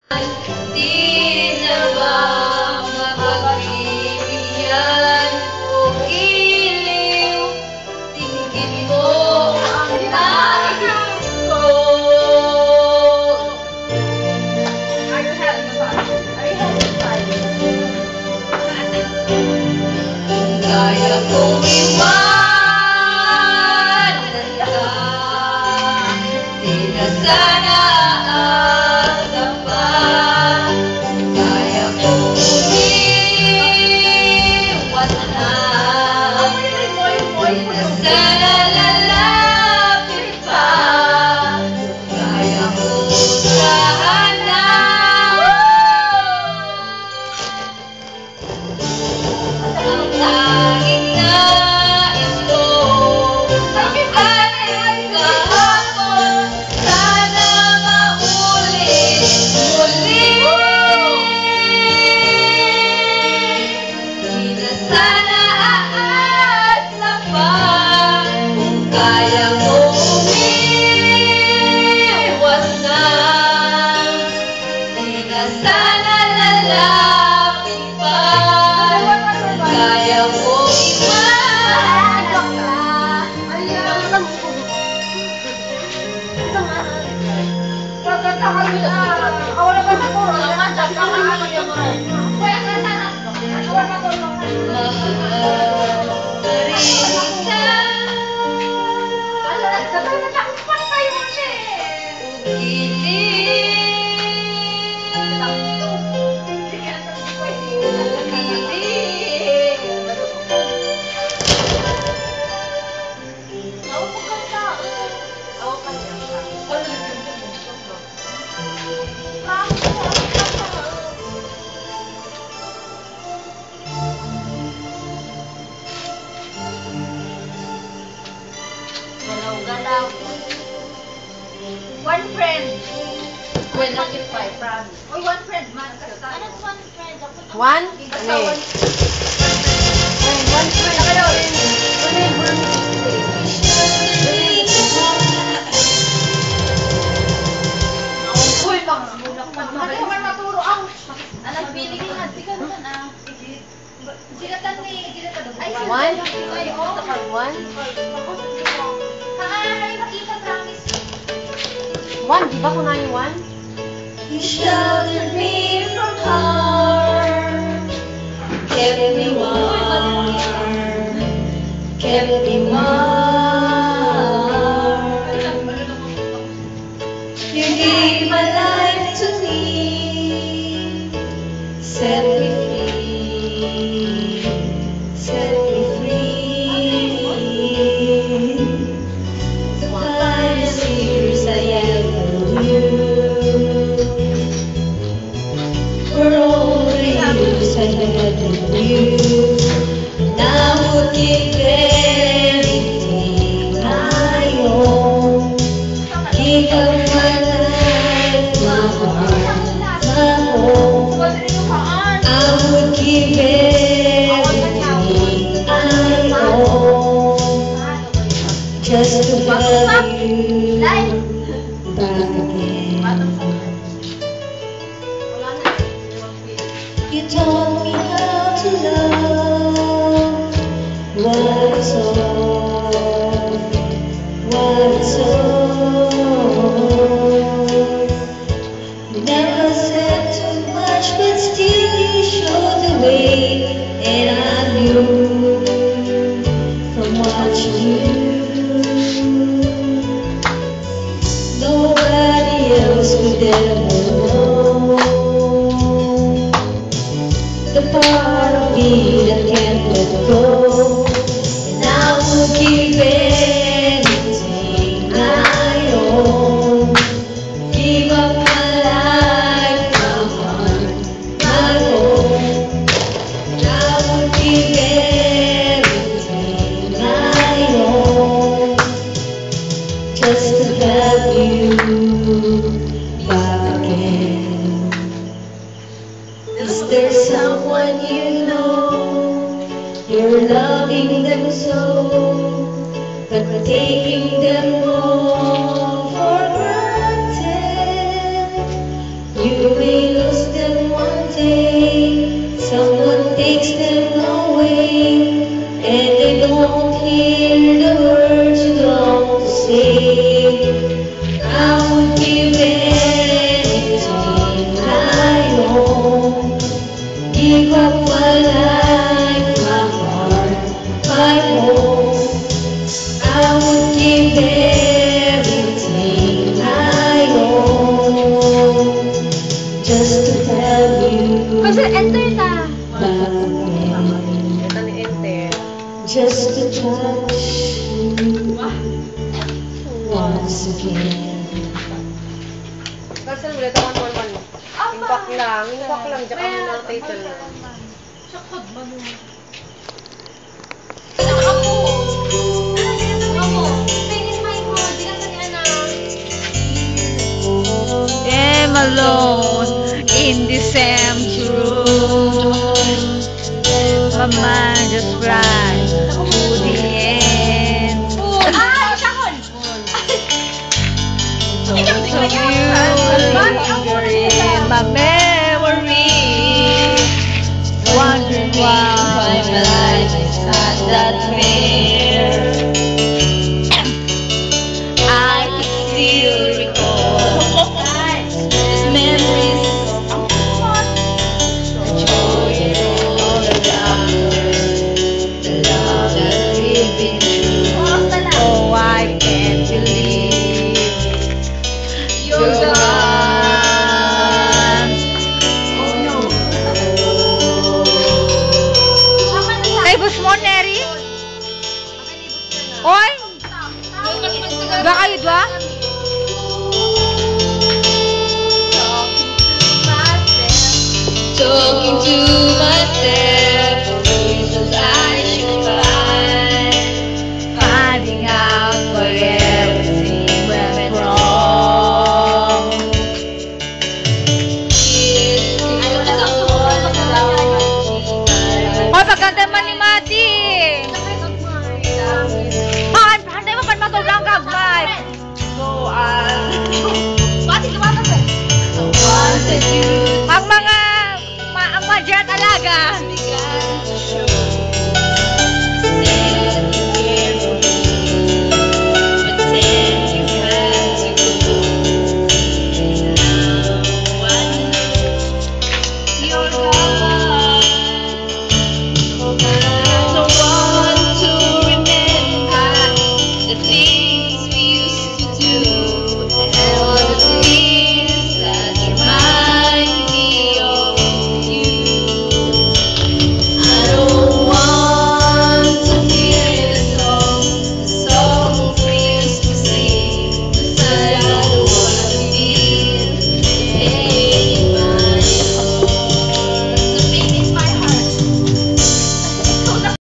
Di na ba mapagbibigyan o iliw? Tingin mo ang nais ko. Are you having fun? Kung kaya kong iwanan ka, di na sana aasa pa. Kung kaya kong umiwas na, di na sana lalapit pa. Kung kaya kong sana. Ang tanging nais ko ay kahapon, sana maulit muli. Di na sana aasa pa. Kung kaya mo umiwas na, di na sana lalapit pa. Kaya mo iwanan ka. Mahal pa rin kita. Galaw. One friend. Well, not if I promise. Oy, one friend man. Anong one friend? One? Basta one. One friend. Uy, bulak pa. Ano man maturo? Alam, pili ka nga. Sige naman ah. Silatan ni. One? One? Ay, makita promise. One? Di ba kunahin one? You sheltered me from harm, kept me warm, kept me warm. You gave my life to me, set me free, set me free. The finest years I ever knew were all the years I had with you. And I would give anything I own, give up my life, my heart, my home. I would give everything I own just to have you back again. You taught me how to love what is all, what is all. You never said too much, but still you showed the way, and I knew from watching you. Nobody else could ever know the part of me that can't let go. And I would give anything I own, give up my life, my heart, my home. And I would give everything I own just to have you back again. Is there someone you know, you're loving them so, but taking them all for granted? You may takes them away, and they don't hear the words you long to say. I would give anything I own, give up my life, my heart, my home. I would give everything I own just to have you Kasi enter na. back again. Ito ni Enter. Just to touch you once again. Kasi ulit ako 111. Impact lang. Tsaka muna ang title na. Sakod man mo. Ako. Pingin may mo. Di ka kanya na. am alone in this empty room. My mind just runs to the end. Ay, sakod! Thoughts of you linger in my memory, wondering why my life is not that fair. I can still recall these memories, the joy and all the laughter, the love that we've been through. Oh, I can't believe you're gone. Oh no. Ay, bus mo, Neri? Oy! Ba kayo dwa? Talking to myself, the reasons I should find, finding out where everything went wrong. Hoy, pagkanta man ni Mati! Hoy, pagkanta mo pan magandang gagmay! So, wanted you. Ang mga jet alaga.